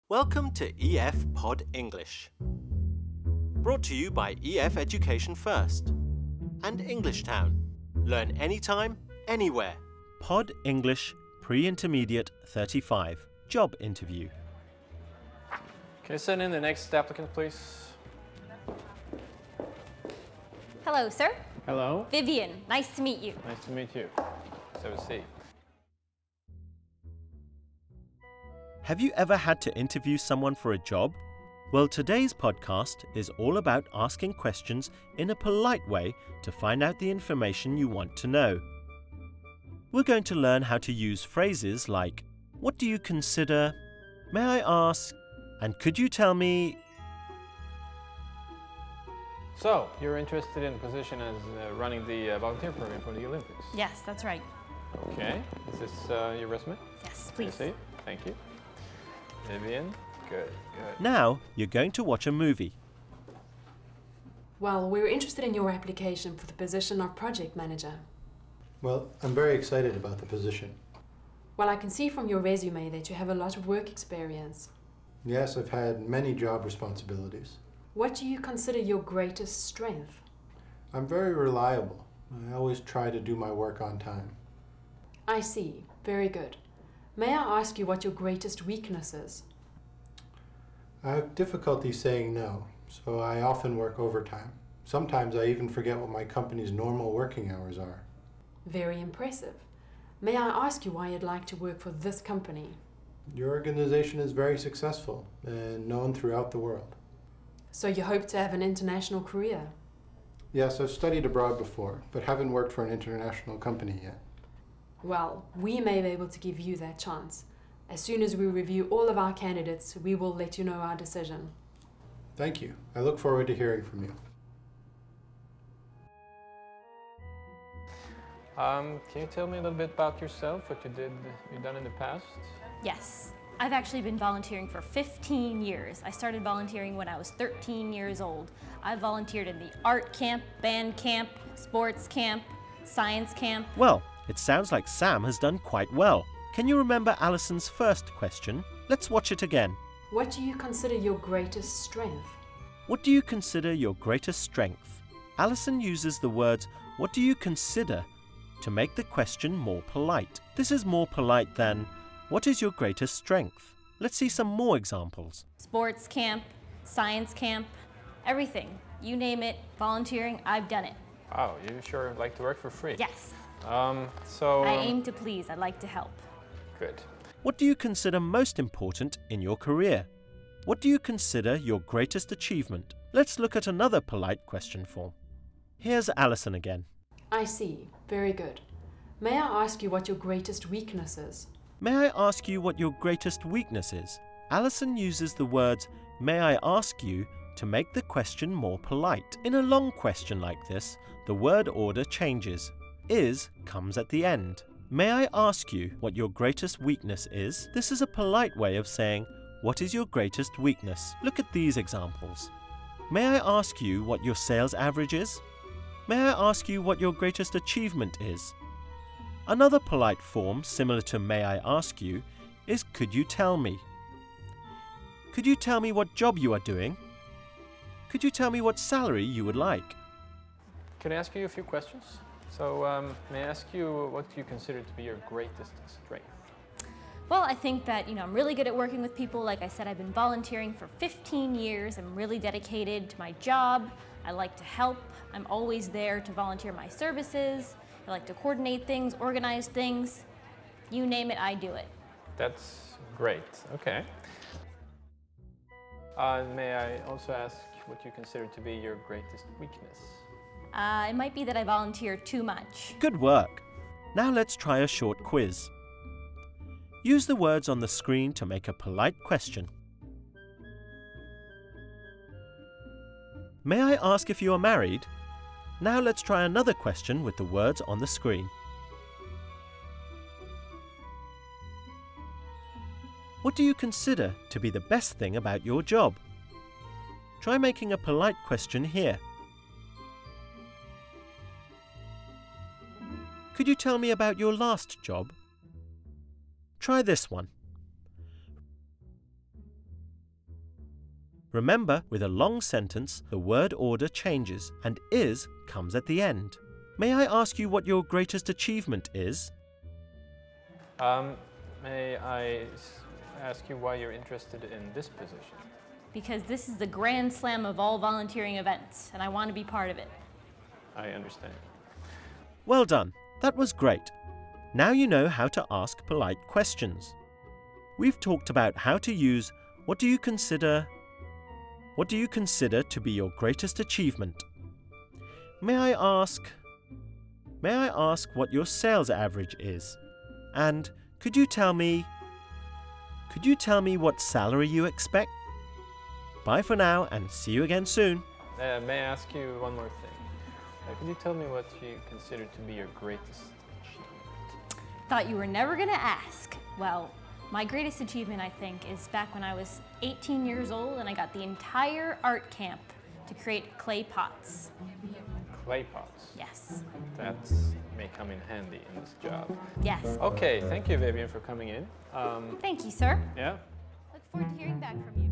Welcome to EF Pod English. Brought to you by EF Education First and Englishtown. Learn anytime, anywhere. Pod English Pre-Intermediate 35 Job Interview. Can you send in the next applicant, please? Hello, sir. Hello. Vivian, nice to meet you. Nice to meet you. Let's have a seat. Have you ever had to interview someone for a job? Well, today's podcast is all about asking questions in a polite way to find out the information you want to know. We're going to learn how to use phrases like, what do you consider? May I ask? And could you tell me? So, you're interested in a position as running the volunteer program for the Olympics? Yes, that's right. Okay. Is this your resume? Yes, Can I please. see it? Thank you. Vivian? Good. Now you're going to watch a movie. Well, we were interested in your application for the position of project manager. Well, I'm very excited about the position. Well, I can see from your resume that you have a lot of work experience. Yes, I've had many job responsibilities. What do you consider your greatest strength? I'm very reliable. I always try to do my work on time. I see. Very good. May I ask you what your greatest weakness is? I have difficulty saying no, so I often work overtime. Sometimes I even forget what my company's normal working hours are. Very impressive. May I ask you why you'd like to work for this company? Your organization is very successful and known throughout the world. So you hope to have an international career? Yes, I've studied abroad before, but haven't worked for an international company yet. Well, we may be able to give you that chance. As soon as we review all of our candidates, we will let you know our decision. Thank you. I look forward to hearing from you. Can you tell me a little bit about yourself, what you've done in the past? Yes. I've actually been volunteering for 15 years. I started volunteering when I was 13 years old. I volunteered in the art camp, band camp, sports camp, science camp. Well, it sounds like Sam has done quite well. Can you remember Alison's first question? Let's watch it again. What do you consider your greatest strength? What do you consider your greatest strength? Alison uses the words, what do you consider, to make the question more polite. This is more polite than, what is your greatest strength? Let's see some more examples. Sports camp, science camp, everything. You name it, volunteering, I've done it. Wow, you sure like to work for free. Yes. I aim to please. I'd like to help. Good. What do you consider most important in your career? What do you consider your greatest achievement? Let's look at another polite question form. Here's Alison again. I see. Very good. May I ask you what your greatest weakness is? May I ask you what your greatest weakness is? Alison uses the words, may I ask you, to make the question more polite. In a long question like this, the word order changes. Is comes at the end. May I ask you what your greatest weakness is? This is a polite way of saying, what is your greatest weakness? Look at these examples. May I ask you what your sales average is? May I ask you what your greatest achievement is? Another polite form similar to may I ask you is could you tell me? Could you tell me what job you are doing? Could you tell me what salary you would like? Can I ask you a few questions? So, may I ask you what you consider to be your greatest strength? Well, I think that, I'm really good at working with people. Like I said, I've been volunteering for 15 years. I'm really dedicated to my job. I like to help. I'm always there to volunteer my services. I like to coordinate things, organize things. You name it, I do it. That's great. Okay. May I also ask what you consider to be your greatest weakness? It might be that I volunteer too much. Good work. Now let's try a short quiz. Use the words on the screen to make a polite question. May I ask if you are married? Now let's try another question with the words on the screen. What do you consider to be the best thing about your job? Try making a polite question here. Could you tell me about your last job? Try this one. Remember, with a long sentence, the word order changes and is comes at the end. May I ask you what your greatest achievement is? May I ask you why you're interested in this position? Because this is the grand slam of all volunteering events, and I want to be part of it. I understand. Well done. That was great. Now you know how to ask polite questions. We've talked about how to use what do you consider to be your greatest achievement? May I ask what your sales average is? And could you tell me what salary you expect? Bye for now and see you again soon. May I ask you one more thing? Could you tell me what you consider to be your greatest achievement? Thought you were never going to ask. Well, my greatest achievement, I think, is back when I was 18 years old and I got the entire art camp to create clay pots. Clay pots? Yes. That may come in handy in this job. Yes. Okay, thank you, Vivian, for coming in. Thank you, sir. Yeah? Look forward to hearing back from you.